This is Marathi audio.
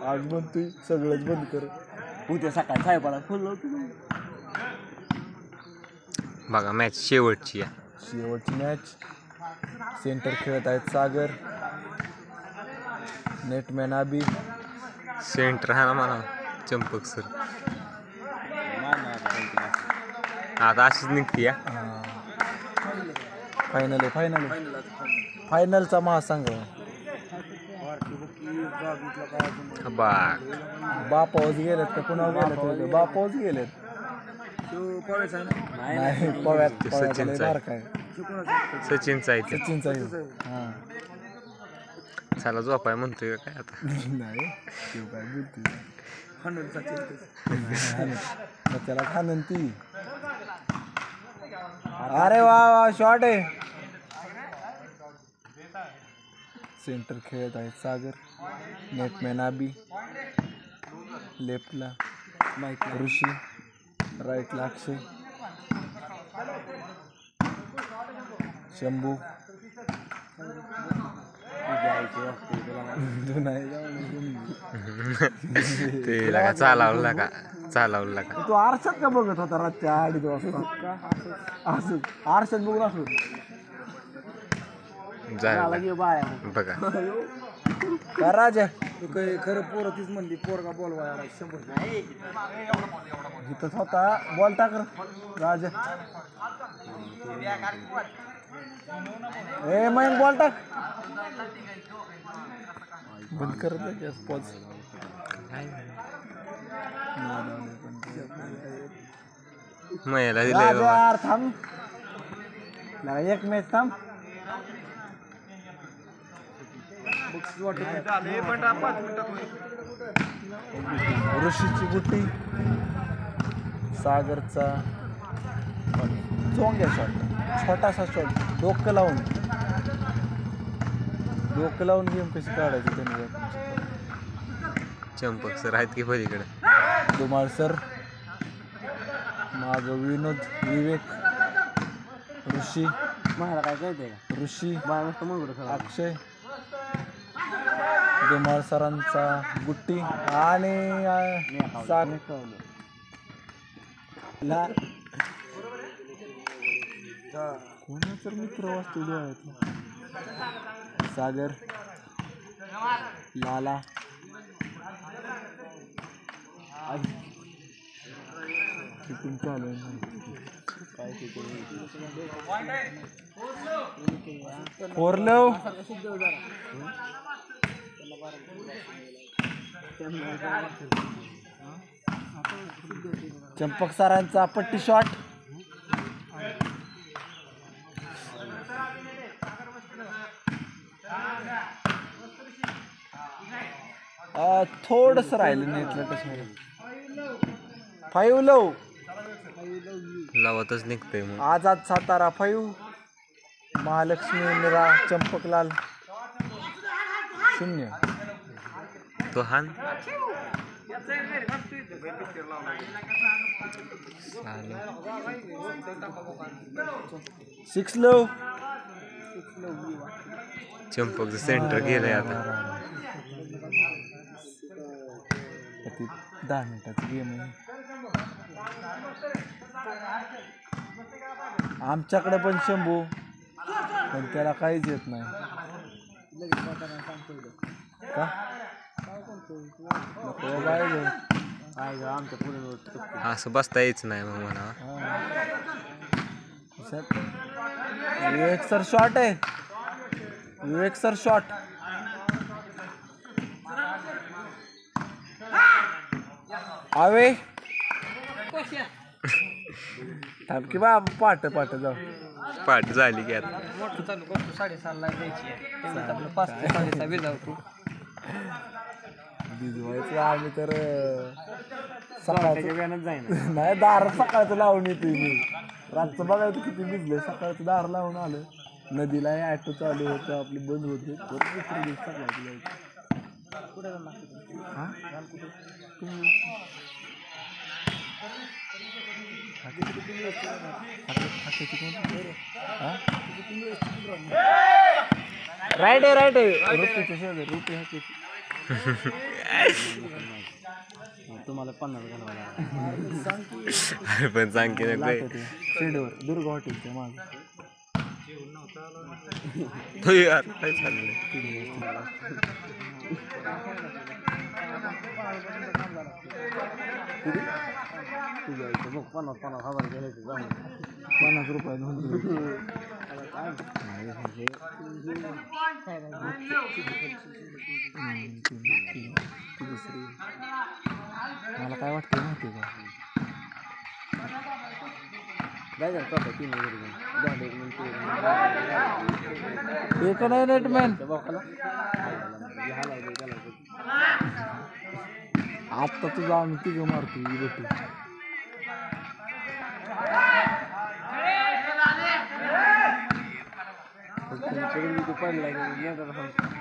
आज म्हणतोय सगळंच बंद कर. उद्या सकाळी साहेबाला फोन लावतो. बघा मॅच शेवटची आहे. शेवटची मॅच. सेंटर खेळत आहेत सागर. नेटमॅन आबी. सेंटर हा ना म्हणा चंपक सर. आता अशीच निघते या. फायनल आहे फायनलचा महासंघ. बापावच गेलेत का कुणावर गेलेत? बापावच गेलेत. नाही पव्यात सचिनचा आहे. सचिनचा हां चला झोपाय म्हणतोय काय आता. नाही तू काय बोलतोय. त्याला खाणन ती. अरे वा शॉट आहे. सेंटर खेळत आहे सागर. नेटमॅन आबी. लेफ्टला ऋषी. राईटला अक्षय. शंभू. ते लगा चालावलं का तू आरशात का बघत होता रातच्या 2:30 वाजता? असं आरशात बघून असं झालं बघा. का राजा खरं पोरं तीच म्हणली पोरगा बोलवायला 100. इथंच होता. बॉल टाक राजा. ए मैन बॉल टाक. बंद करत पॉज. मैला दिलंय बाबा. यार थांब. एक मॅच थांब. ऋषीची गुटी. सागरचा चोंग्या शॉट. छोटासा शॉट. डोकं लावून गेम कशी काढायची त्यांनी. चंपक सर आहेत की पलीकडे. धुमाळ सर. माग विनोद. विवेक. ऋषी. मला काय कळतंय का? ऋषी. मस्त अक्षय. धुमाळ सरांचा गुट्टी आणि कोणाचा मित्र वाचतो डोळ्यातला. सागर. लाला. तिथून चालू काय कोरलव. चंपक सरांचा पट्टी शॉट. थोडस राहिलं नेटला. कसं 5 लव लावतच निघतंय मग. आझाद सातारा 5. महालक्ष्मी निरा. चंपकलाल 0. तो हान 6 लव. चंपकचं सेंटर गेलंय आता. 10 मिनिटाची गेम आहे. आमच्याकडे पण शंभू पण त्याला काहीच येत नाही का. असं बसता यायचं नाही मग म्हणा. विवेक सर शॉट आहे. विवेक सर शॉट. आवे थांब की बा. पाट जाऊ. पाठ झाली की आता. मोटर चालू करतो 6:30 ला द्यायची आहे. आपलं 5 ते 6:30 भिजावतो. भिजवायचं आम्ही तर सकाळचं जाईन. नाही दार सकाळचं लावून येते मी. रातचं बघायचं किती भिजलंय. सकाळचं दार लावून आलं. नदीला ॲटो चालू होतं आपली बंद होते. सकाळचं राईट आहे रुपये तुम्हाला 50 घालवायला अरे पण सांग की नको शेडवर दुर्गा हॉटेलच्या मागे हो यार काय चाललंय तुझ्या इथं बघ 50,000 घ्यायचे 50 रुपये मला काय वाटतं माहिती का एक नाही नेट मॅन आत्ता तुझा आम्ही तिघं मारतो ही बेटी पडला